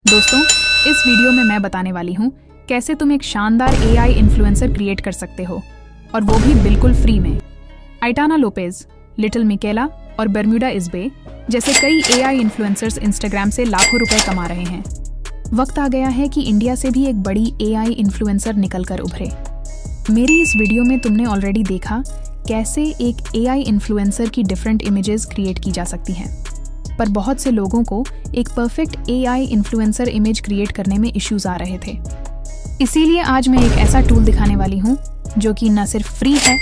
दोस्तों, इस वीडियो में मैं बताने वाली हूँ कैसे तुम एक शानदार AI इन्फ्लुएंसर क्रिएट कर सकते हो, और वो भी बिल्कुल फ्री में। आइटाना लोपेज, लिटिल मिकेला और बर्म्यूडा इज़बे जैसे कई AI इन्फ्लुएंसर्स इंस्टाग्राम से लाखों रुपए कमा रहे हैं। वक्त आ गया है कि इंडिया से भी एक बड़ी AI इन्फ्लुएंसर निकलकर उभरे। मेरी इस वीडियो में तुमने ऑलरेडी देखा कैसे एक AI इन्फ्लुएंसर की डिफरेंट इमेजेस क्रिएट की जा सकती हैं, पर बहुत से लोगों को एक perfect AI influencer image create करने में इश्यूज आ रहे थे। इसीलिए आज मैं एक ऐसा टूल दिखाने वाली हूँ जो कि न सिर्फ फ्री है,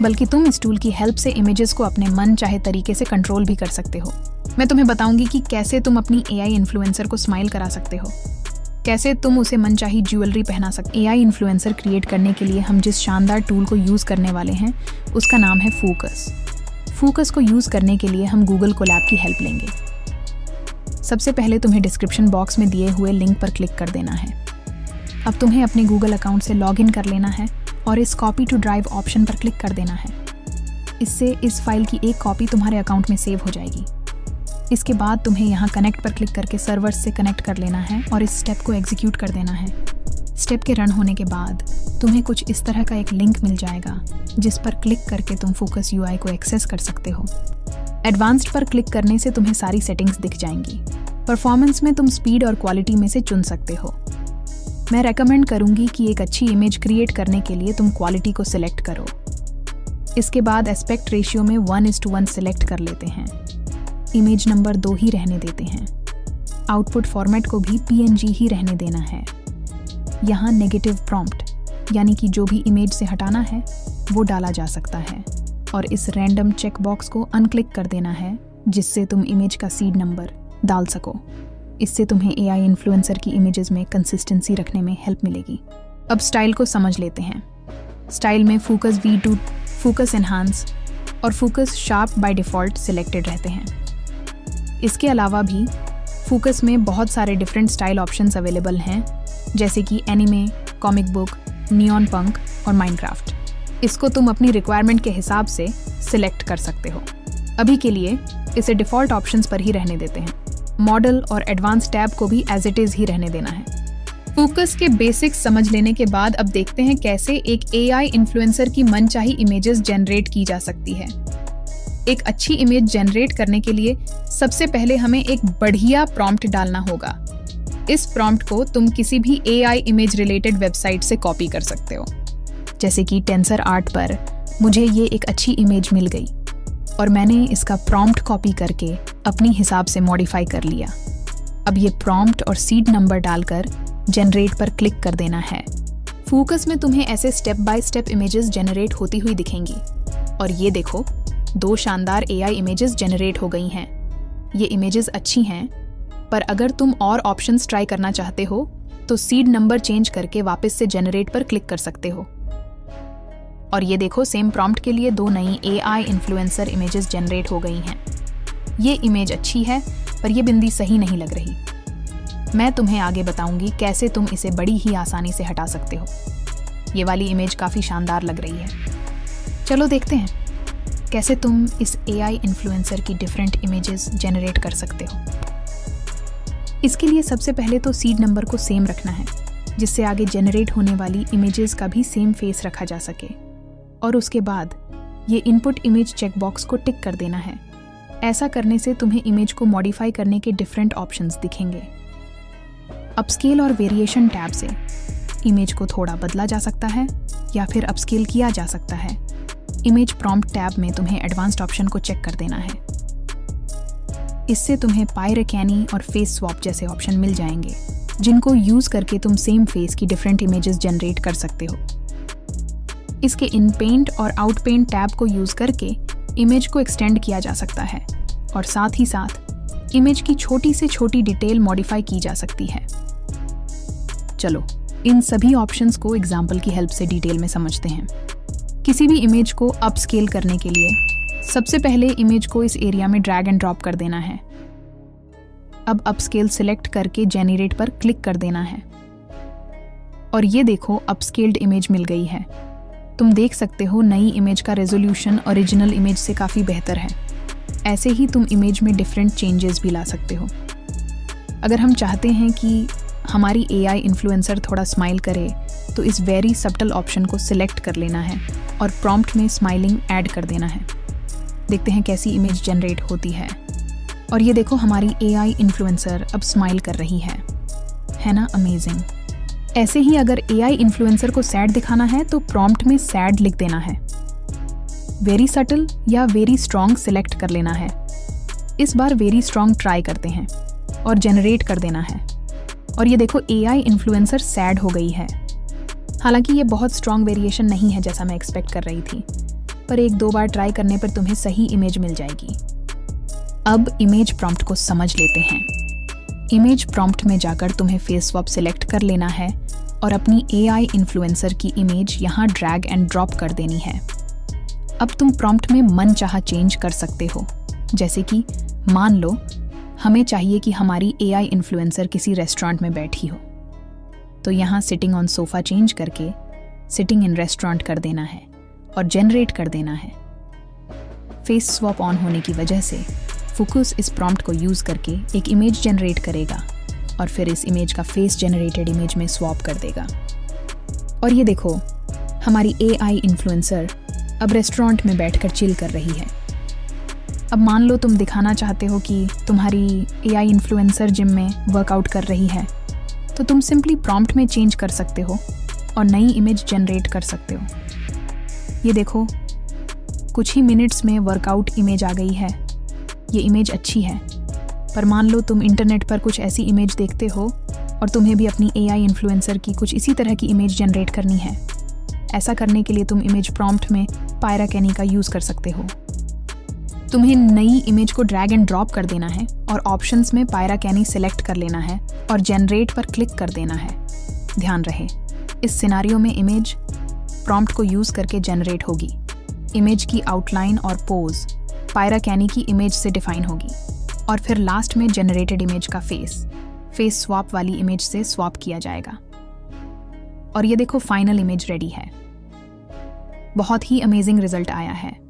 बल्कि तुम इस टूल की हेल्प से इमेजेस को अपने मन चाहे तरीके से कंट्रोल भी कर सकते हो। मैं तुम्हें बताऊंगी कि कैसे तुम अपनी AI इन्फ्लुएंसर को स्माइल करा सकते हो, कैसे तुम उसे मनचाही ज्वेलरी पहना सकते। AI इन्फ्लुएंसर क्रिएट करने के लिए हम जिस शानदार टूल को यूज़ करने वाले हैं उसका नाम है फोकस। फोकस को यूज़ करने के लिए हम गूगल कोलैब की हेल्प लेंगे। सबसे पहले तुम्हें डिस्क्रिप्शन बॉक्स में दिए हुए लिंक पर क्लिक कर देना है। अब तुम्हें अपने गूगल अकाउंट से लॉगिन कर लेना है और इस कॉपी टू ड्राइव ऑप्शन पर क्लिक कर देना है। इससे इस फाइल की एक कॉपी तुम्हारे अकाउंट में सेव हो जाएगी। इसके बाद तुम्हें यहाँ कनेक्ट पर क्लिक करके सर्वर्स से कनेक्ट कर लेना है और इस स्टेप को एग्जीक्यूट कर देना है। स्टेप के रन होने के बाद तुम्हें कुछ इस तरह का एक लिंक मिल जाएगा जिस पर क्लिक करके तुम फोकस UI को एक्सेस कर सकते हो। एडवांस्ड पर क्लिक करने से तुम्हें सारी सेटिंग्स दिख जाएंगी। परफॉर्मेंस में तुम स्पीड और क्वालिटी में से चुन सकते हो। मैं रेकमेंड करूंगी कि एक अच्छी इमेज क्रिएट करने के लिए तुम क्वालिटी को सिलेक्ट करो। इसके बाद एस्पेक्ट रेशियो में 1:1 सिलेक्ट कर लेते हैं। इमेज नंबर 2 ही रहने देते हैं। आउटपुट फॉर्मेट को भी PNG ही रहने देना है। यहाँ नेगेटिव प्रॉम्प्ट यानी कि जो भी इमेज से हटाना है वो डाला जा सकता है, और इस रैंडम चेक बॉक्स को अनक्लिक कर देना है जिससे तुम इमेज का सीड नंबर डाल सको। इससे तुम्हें AI इन्फ्लुएंसर की इमेजेस में कंसिस्टेंसी रखने में हेल्प मिलेगी। अब स्टाइल को समझ लेते हैं। स्टाइल में फोकस V2, फोकस एनहांस और focus sharp by default selected रहते हैं। इसके अलावा भी फोकस में बहुत सारे डिफरेंट स्टाइल ऑप्शंस अवेलेबल हैं, जैसे कि एनिमे, कॉमिक बुक, नियॉन पंक और माइनक्राफ्ट। इसको तुम अपनी रिक्वायरमेंट के हिसाब से सिलेक्ट कर सकते हो। अभी के लिए इसे डिफ़ॉल्ट ऑप्शंस पर ही रहने देते हैं। मॉडल और एडवांस टैब को भी एज इट इज़ ही रहने देना है। फोकस के बेसिक्स समझ लेने के बाद अब देखते हैं कैसे एक AI इन्फ्लुएंसर की मनचाही इमेजेस जनरेट की जा सकती है। एक अच्छी इमेज जनरेट करने के लिए सबसे पहले हमें एक बढ़िया प्रॉम्प्ट डालना होगा। इस प्रॉम्प्ट को तुम किसी भी AI इमेज रिलेटेड वेबसाइट से कॉपी कर सकते हो, जैसे कि टेंसरआर्ट पर मुझे ये एक अच्छी इमेज मिल गई और मैंने इसका प्रॉम्प्ट कॉपी करके अपनी हिसाब से मॉडिफाई कर लिया। अब ये प्रॉम्प्ट और सीड नंबर डालकर जनरेट पर क्लिक कर देना है। फोकस में तुम्हें ऐसे step by step images generate होती हुई दिखेंगी, और ये देखो 2 शानदार AI इमेजेस जनरेट हो गई हैं। ये इमेजेस अच्छी हैं, पर अगर तुम और ऑप्शंस ट्राई करना चाहते हो तो सीड नंबर चेंज करके वापस से जनरेट पर क्लिक कर सकते हो। और ये देखो सेम प्रॉम्प्ट के लिए 2 नई AI इन्फ्लुएंसर इमेजेस जनरेट हो गई हैं। ये इमेज अच्छी है, पर ये बिंदी सही नहीं लग रही। मैं तुम्हें आगे बताऊंगी कैसे तुम इसे बड़ी ही आसानी से हटा सकते हो। ये वाली इमेज काफ़ी शानदार लग रही है। चलो देखते हैं कैसे तुम इस AI इन्फ्लुएंसर की डिफरेंट इमेजेस जनरेट कर सकते हो। इसके लिए सबसे पहले तो सीड नंबर को सेम रखना है, जिससे आगे जनरेट होने वाली इमेजेस का भी सेम फेस रखा जा सके। और उसके बाद ये इनपुट इमेज चेकबॉक्स को टिक कर देना है। ऐसा करने से तुम्हें इमेज को मॉडिफाई करने के डिफरेंट ऑप्शंस दिखेंगे। अपस्केल और वेरिएशन टैब से इमेज को थोड़ा बदला जा सकता है या फिर अपस्केल किया जा सकता है। इमेज प्रॉम्प्ट टैब में तुम्हें एडवांस्ड ऑप्शन को चेक कर देना है। इससे तुम्हें पायरेकैनी और फेस स्वैप जैसे ऑप्शन मिल जाएंगे, जिनको यूज करके तुम सेम फेस की डिफरेंट इमेजेस जनरेट कर सकते हो। इसके इन पेंट और आउट पेंट टैब को यूज करके इमेज को एक्सटेंड किया जा सकता है, और साथ ही साथ इमेज की छोटी से छोटी डिटेल मॉडिफाई की जा सकती है। चलो इन सभी ऑप्शंस को एग्जाम्पल की हेल्प से डिटेल में समझते हैं। किसी भी इमेज को अपस्केल करने के लिए सबसे पहले इमेज को इस एरिया में ड्रैग एंड ड्रॉप कर देना है। अब अपस्केल सिलेक्ट करके जेनरेट पर क्लिक कर देना है, और ये देखो अपस्केल्ड इमेज मिल गई है। तुम देख सकते हो नई इमेज का रेजोल्यूशन ओरिजिनल इमेज से काफ़ी बेहतर है। ऐसे ही तुम इमेज में डिफरेंट चेंजेस भी ला सकते हो। अगर हम चाहते हैं कि हमारी AI इन्फ्लुएंसर थोड़ा स्माइल करे तो इस वेरी सब्टल ऑप्शन को सिलेक्ट कर लेना है और प्रॉम्प्ट में स्माइलिंग ऐड कर देना है। देखते हैं कैसी इमेज जनरेट होती है। और ये देखो, हमारी AI इन्फ्लुएंसर अब स्माइल कर रही है ना अमेजिंग। ऐसे ही अगर AI इन्फ्लुएंसर को सैड दिखाना है तो प्रॉम्प्ट में सैड लिख देना है। वेरी सटल या वेरी स्ट्रॉन्ग सिलेक्ट कर लेना है। इस बार वेरी स्ट्रॉन्ग ट्राई करते हैं और जनरेट कर देना है। और ये देखो, AI इन्फ्लुएंसर सैड हो गई है। हालांकि ये बहुत स्ट्रॉन्ग वेरिएशन नहीं है जैसा मैं एक्सपेक्ट कर रही थी, पर 1-2 बार ट्राई करने पर तुम्हें सही इमेज मिल जाएगी। अब इमेज प्रॉम्प्ट को समझ लेते हैं। इमेज प्रॉम्प्ट में जाकर तुम्हें फेस स्वैप सिलेक्ट कर लेना है और अपनी AI इन्फ्लुएंसर की इमेज यहाँ ड्रैग एंड ड्रॉप कर देनी है। अब तुम प्रॉम्प्ट में मन चाहा चेंज कर सकते हो। जैसे कि मान लो हमें चाहिए कि हमारी AI इन्फ्लुएंसर किसी रेस्टोरेंट में बैठी हो, तो यहाँ सिटिंग ऑन सोफा चेंज करके सिटिंग इन रेस्टोरेंट कर देना है और जनरेट कर देना है। फेस स्वैप ऑन होने की वजह से फोकस इस प्रॉम्प्ट को यूज करके एक इमेज जनरेट करेगा और फिर इस इमेज का फेस जनरेटेड इमेज में स्वैप कर देगा। और ये देखो, हमारी AI इन्फ्लुएंसर अब रेस्टोरेंट में बैठकर चिल कर रही है। अब मान लो तुम दिखाना चाहते हो कि तुम्हारी AI इन्फ्लुएंसर जिम में वर्कआउट कर रही है, तो तुम सिंपली प्रॉम्प्ट में चेंज कर सकते हो और नई इमेज जनरेट कर सकते हो। ये देखो, कुछ ही मिनट्स में वर्कआउट इमेज आ गई है। ये इमेज अच्छी है, पर मान लो तुम इंटरनेट पर कुछ ऐसी इमेज देखते हो और तुम्हें भी अपनी AI इन्फ्लुएंसर की कुछ इसी तरह की इमेज जनरेट करनी है। ऐसा करने के लिए तुम इमेज प्रॉम्प्ट में पायरा कैनी का यूज़ कर सकते हो। तुम्हें नई इमेज को ड्रैग एंड ड्रॉप कर देना है और ऑप्शंस में पायरा कैनी सिलेक्ट कर लेना है और जनरेट पर क्लिक कर देना है। ध्यान रहे, इस सिनारियो में इमेज प्रॉम्प्ट को यूज़ करके जनरेट होगी। इमेज की आउटलाइन और पोज पायरा कैनी की इमेज से डिफाइन होगी और फिर लास्ट में जनरेटेड इमेज का फेस स्वैप वाली इमेज से स्वैप किया जाएगा। और ये देखो, फाइनल इमेज रेडी है। बहुत ही अमेजिंग रिजल्ट आया है।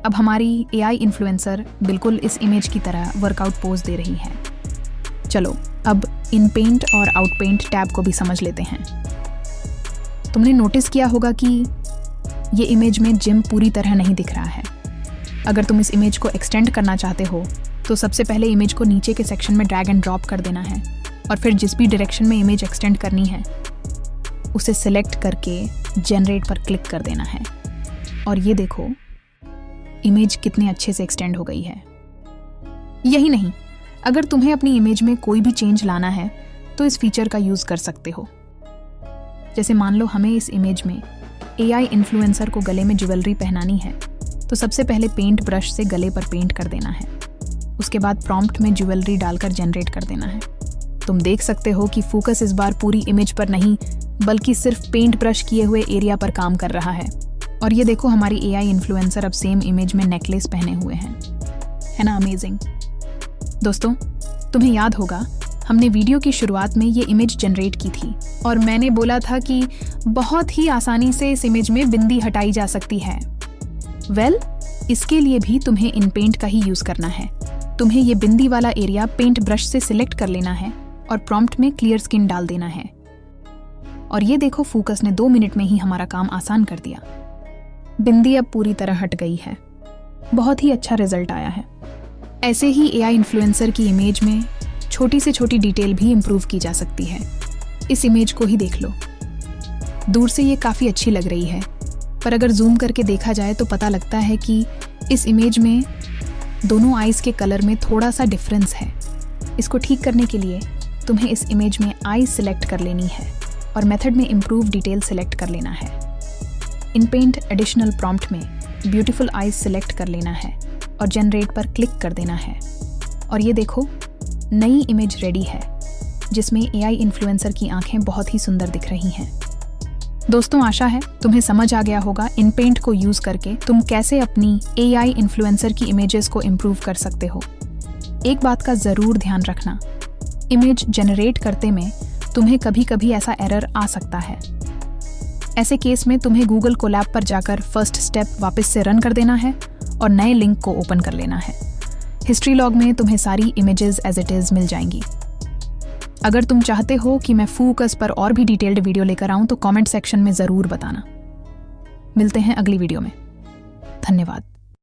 अब हमारी AI इन्फ्लुएंसर बिल्कुल इस इमेज की तरह वर्कआउट पोज दे रही है। चलो अब इन पेंट और आउट पेंट टैब को भी समझ लेते हैं। तुमने नोटिस किया होगा कि ये इमेज में जिम पूरी तरह नहीं दिख रहा है। अगर तुम इस इमेज को एक्सटेंड करना चाहते हो तो सबसे पहले इमेज को नीचे के सेक्शन में ड्रैग एंड ड्रॉप कर देना है और फिर जिस भी डायरेक्शन में इमेज एक्सटेंड करनी है उसे सिलेक्ट करके जनरेट पर क्लिक कर देना है। और ये देखो, इमेज कितने अच्छे से एक्सटेंड हो गई है। यही नहीं, अगर तुम्हें अपनी इमेज में कोई भी चेंज लाना है तो इस फीचर का यूज़ कर सकते हो। जैसे मान लो हमें इस इमेज में AI इन्फ्लुएंसर को गले में ज्वेलरी पहनानी है, तो सबसे पहले पेंट ब्रश से गले पर पेंट कर देना है। उसके बाद प्रॉम्प्ट में ज्वेलरी डालकर जनरेट कर देना है। तुम देख सकते हो कि फोकस इस बार पूरी इमेज पर नहीं बल्कि सिर्फ पेंट ब्रश किए हुए एरिया पर काम कर रहा है। और ये देखो, हमारी AI इन्फ्लुएंसर अब सेम इमेज में नेकलेस पहने हुए हैं। है ना अमेजिंग। दोस्तों, तुम्हें याद होगा हमने वीडियो की शुरुआत में ये इमेज जनरेट की थी और मैंने बोला था कि बहुत ही आसानी से इस इमेज में बिंदी हटाई जा सकती है। इसके लिए भी तुम्हें इन पेंट का ही यूज़ करना है। तुम्हें ये बिंदी वाला एरिया पेंट ब्रश से सिलेक्ट कर लेना है और प्रॉम्प्ट में क्लियर स्किन डाल देना है। और ये देखो, फोकस ने 2 मिनट में ही हमारा काम आसान कर दिया। बिंदी अब पूरी तरह हट गई है। बहुत ही अच्छा रिजल्ट आया है। ऐसे ही AI इन्फ्लुएंसर की इमेज में छोटी से छोटी डिटेल भी इम्प्रूव की जा सकती है। इस इमेज को ही देख लो। दूर से ये काफ़ी अच्छी लग रही है, पर अगर जूम करके देखा जाए तो पता लगता है कि इस इमेज में दोनों आईज के कलर में थोड़ा सा डिफरेंस है। इसको ठीक करने के लिए तुम्हें इस इमेज में आईज सिलेक्ट कर लेनी है और मेथड में इम्प्रूव डिटेल सिलेक्ट कर लेना है। इन पेंट एडिशनल प्रॉम्प्ट में ब्यूटीफुल आईज सिलेक्ट कर लेना है और जनरेट पर क्लिक कर देना है। और ये देखो, नई इमेज रेडी है जिसमें AI इन्फ्लुएंसर की आंखें बहुत ही सुंदर दिख रही हैं। दोस्तों, आशा है तुम्हें समझ आ गया होगा इन पेंट को यूज़ करके तुम कैसे अपनी AI इन्फ्लुएंसर की इमेजेस को इम्प्रूव कर सकते हो। एक बात का ज़रूर ध्यान रखना, इमेज जनरेट करते में तुम्हें कभी कभी ऐसा एरर आ सकता है। ऐसे केस में तुम्हें गूगल कोलैब पर जाकर फर्स्ट स्टेप वापस से रन कर देना है और नए लिंक को ओपन कर लेना है। हिस्ट्री लॉग में तुम्हें सारी इमेजेस एज इट इज़ मिल जाएंगी। अगर तुम चाहते हो कि मैं फोकस पर और भी डिटेल्ड वीडियो लेकर आऊं तो कमेंट सेक्शन में ज़रूर बताना। मिलते हैं अगली वीडियो में। धन्यवाद।